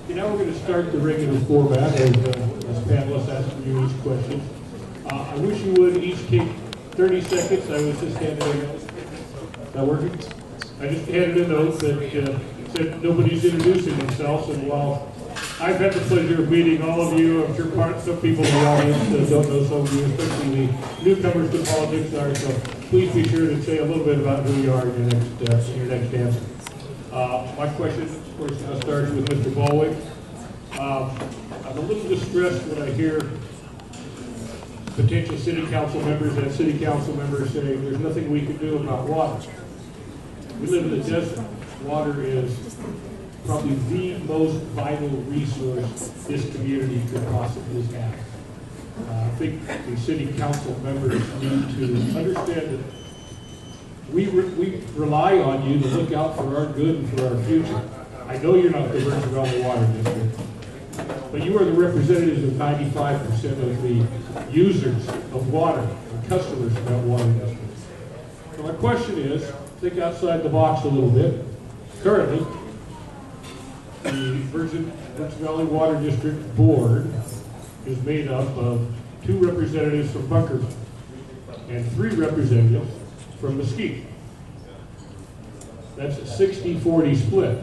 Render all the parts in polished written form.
Now we're going to start the regular format as panelists ask you each question. I wish you would each take 30 seconds. I was just handed a note. Is that working? I just handed a note that said nobody's introducing themselves, and while I've had the pleasure of meeting all of you, I'm sure some people in the audience don't know some of you, especially the newcomers to politics are, so please be sure to say a little bit about who you are in your next answer. My question, of course, starts with Mr. Baldwin. I'm a little distressed when I hear potential city council members and city council members saying there's nothing we can do about water. We live in the desert. Water is probably the most vital resource this community could possibly have. I think the city council members need to understand that we rely on you to look out for our good and for our future. I know you're not the Virgin Valley Water District, but you are the representatives of 95% of the users of water and customers of that water district. So my question is, think outside the box a little bit. Currently, the Virgin Valley Water District Board is made up of 2 representatives from Bunkerville and 3 representatives from Mesquite. That's a 60-40 split.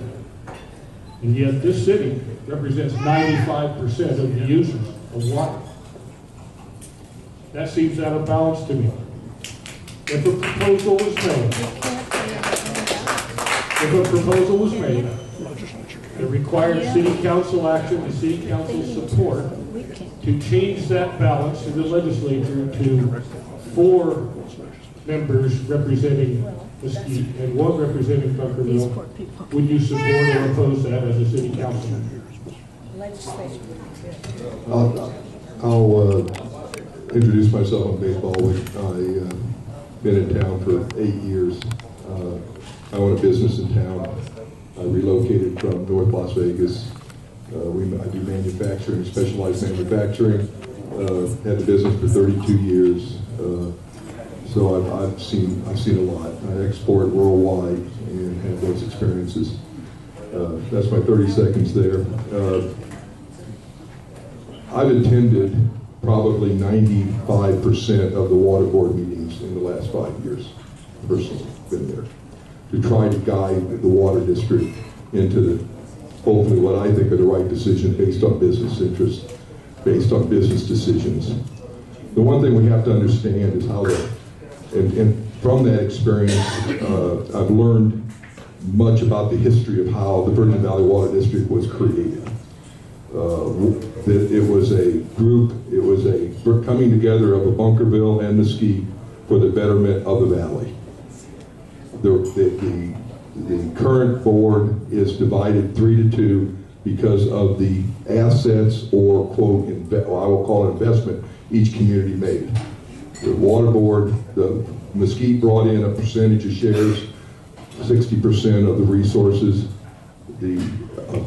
And yet this city represents 95% of the users of water. That seems out of balance to me. If a proposal was made that required city council action and city council support to change that balance in the legislature to 4 members representing Mesquite and 1 representing Bunkerville, would you support or oppose that as a city council member? I'll introduce myself. I'm Dave Baldwin. I've been in town for 8 years. I own a business in town. I relocated from North Las Vegas. I do manufacturing, specialized manufacturing. Had the business for 32 years. So I've seen a lot. I export worldwide and have those experiences. That's my 30 seconds there. I've attended probably 95% of the water board meetings in the last 5 years. Personally, been there to try to guide the water district into hopefully what I think are the right decisions based on business interests, based on business decisions. The one thing we have to understand is how and from that experience, I've learned much about the history of how the Virgin Valley Water District was created. It was a group, it was a coming together of Bunkerville and Mesquite for the betterment of the valley. The current board is divided 3-2 because of the assets or, quote, I will call it investment each community made. The water board, the Mesquite brought in a percentage of shares, 60% of the resources. The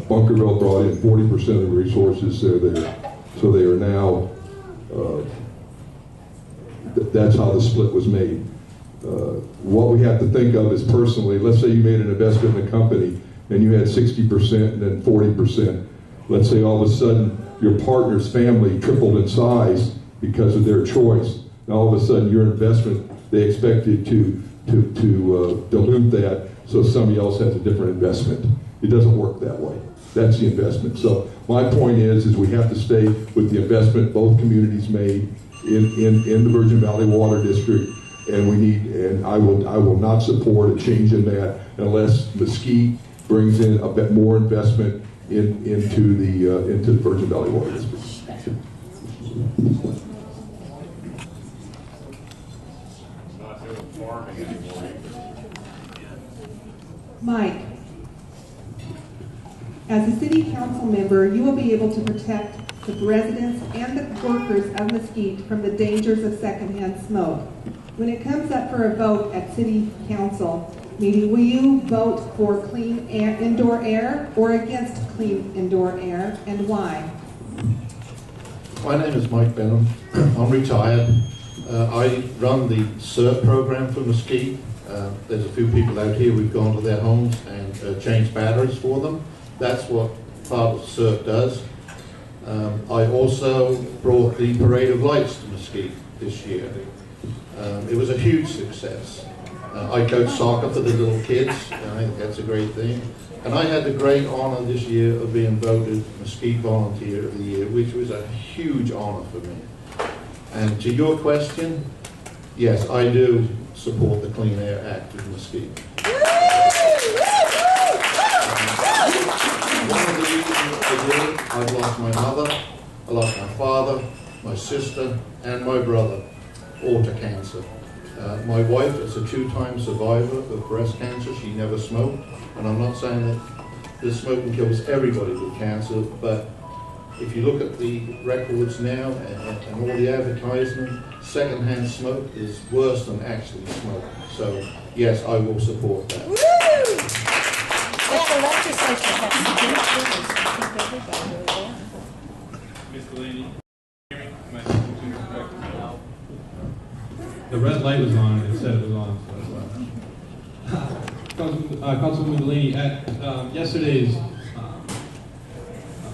Bunkerville brought in 40% of the resources. So they are now, that's how the split was made. What we have to think of is personally, let's say you made an investment in a company and you had 60% and then 40%. Let's say all of a sudden your partner's family tripled in size because of their choice. Now all of a sudden your investment, they expected to dilute that so somebody else has a different investment. It doesn't work that way. That's the investment. So my point is we have to stay with the investment both communities made in the Virgin Valley Water District, and I will not support a change in that unless Mesquite brings in a bit more investment into the Virgin Valley Water District. Mike, as a city council member, you will be able to protect the residents and the workers of Mesquite from the dangers of secondhand smoke. When it comes up for a vote at city council meeting, will you vote for clean air, indoor air or against clean indoor air, and why? My name is Mike Benham. I'm retired. I run the CERT program for Mesquite. There's a few people out here, we've gone to their homes and changed batteries for them. That's what part of SERP does. I also brought the Parade of Lights to Mesquite this year. It was a huge success. I coach soccer for the little kids, and I think that's a great thing. And I had the great honor this year of being voted Mesquite Volunteer of the Year, which was a huge honor for me. And to your question, yes, I do support the Clean Air Act of Mesquite. One of the reasons I did, I've lost my mother, I lost my father, my sister, and my brother, all to cancer. My wife is a 2-time survivor of breast cancer. She never smoked. And I'm not saying that this smoking kills everybody with cancer, but if you look at the records now and all the advertisement, secondhand smoke is worse than actually smoke. So, yes, I will support that. Woo! Let the legislature have Ms. Delaney, the red light was on, it said it was on, so that's why. Councilwoman Delaney, at yesterday's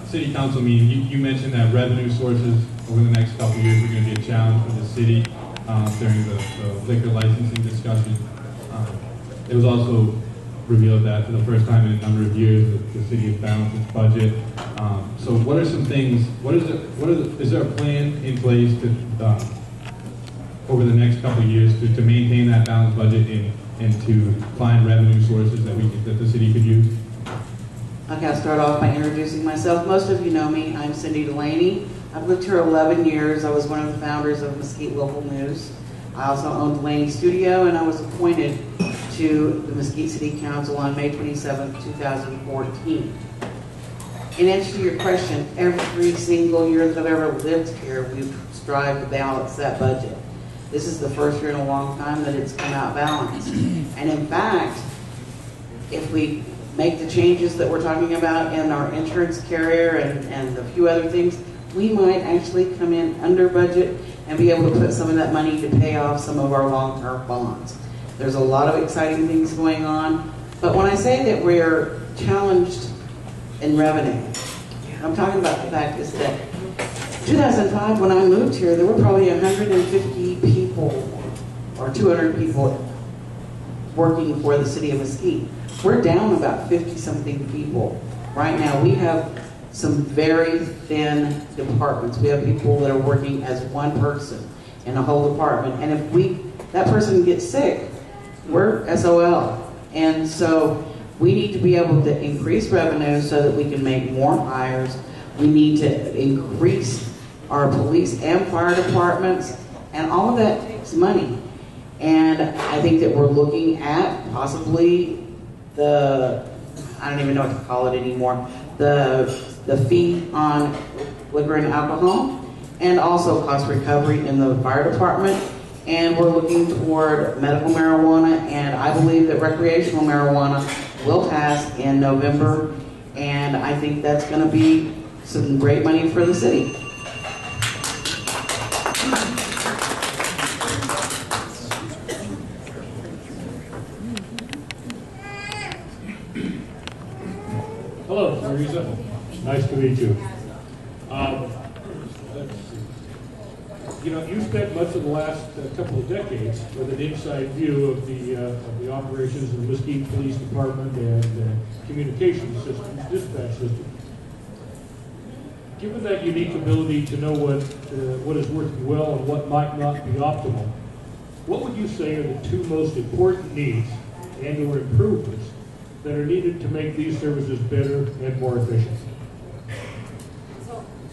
city council meeting, you mentioned that revenue sources over the next couple of years are going to be a challenge for the city during the liquor licensing discussion. It was also revealed that for the first time in a number of years, the city has balanced its budget. So what are some things, is there a plan in place to, over the next couple of years to maintain that balanced budget and to find revenue sources that the city could use? Okay, I'll start off by introducing myself. Most of you know me. I'm Cindy Delaney. I've lived here 11 years. I was one of the founders of Mesquite Local News. I also own Delaney Studio, and I was appointed to the Mesquite City Council on May 27, 2014. In answer to your question, every single year that I've ever lived here, we've strived to balance that budget. This is the first year in a long time that it's come out balanced. And in fact, if we make the changes that we're talking about in our insurance carrier and a few other things, we might actually come in under budget and be able to put some of that money to pay off some of our long-term bonds. There's a lot of exciting things going on, but when I say that we're challenged in revenue, I'm talking about the fact is that 2005, when I moved here, there were probably 150 people or 200 people working for the city of Mesquite. We're down about 50-something people. Right now, we have some very thin departments. We have people that are working as one person in a whole department. And if that person gets sick, we're SOL. And so we need to be able to increase revenue so that we can make more hires. We need to increase our police and fire departments, and all of that takes money. And I think that we're looking at possibly I don't even know what to call it anymore, the fee on liquor and alcohol, and also cost recovery in the fire department. And we're looking toward medical marijuana, and I believe that recreational marijuana will pass in November, and I think that's going to be some great money for the city. Hello, Teresa. Nice to meet you. You know, you spent much of the last couple of decades with an inside view of the operations of the Mesquite Police Department and communication systems, dispatch system. Given that unique ability to know what is working well and what might not be optimal, what would you say are the two most important needs and/or improvements that are needed to make these services better and more efficient?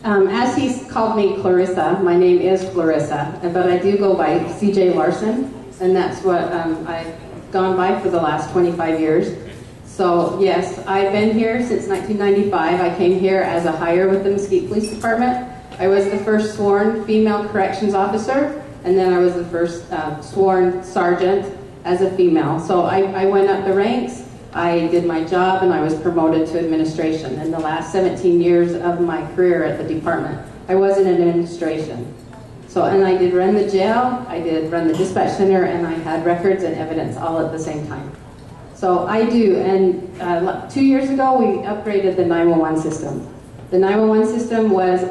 As he's called me Clarissa, my name is Clarissa, but I do go by CJ Larson, and that's what I've gone by for the last 25 years. So yes, I've been here since 1995. I came here as a hire with the Mesquite Police Department. I was the first sworn female corrections officer, and then I was the first sworn sergeant as a female. So I went up the ranks. I did my job, and I was promoted to administration. In the last 17 years of my career at the department, I was in administration. So, and I did run the jail, I did run the dispatch center, and I had records and evidence all at the same time. So I do, and 2 years ago we upgraded the 911 system. The 911 system was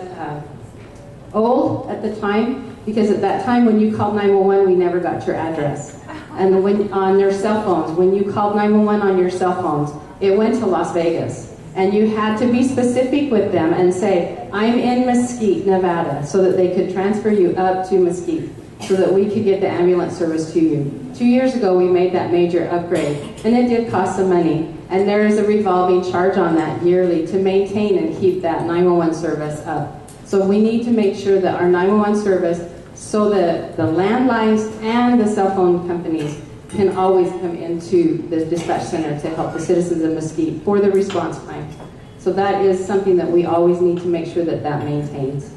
old at the time, because at that time when you called 911 we never got your address. And when on your cell phones, when you called 911 on your cell phones, it went to Las Vegas. And you had to be specific with them and say, I'm in Mesquite, Nevada, so that they could transfer you up to Mesquite, so that we could get the ambulance service to you. 2 years ago, we made that major upgrade, and it did cost some money. And there is a revolving charge on that yearly to maintain and keep that 911 service up. So we need to make sure that our 911 service, so that the landlines and the cell phone companies can always come into the dispatch center to help the citizens of Mesquite for the response time. So that is something that we always need to make sure that that maintains.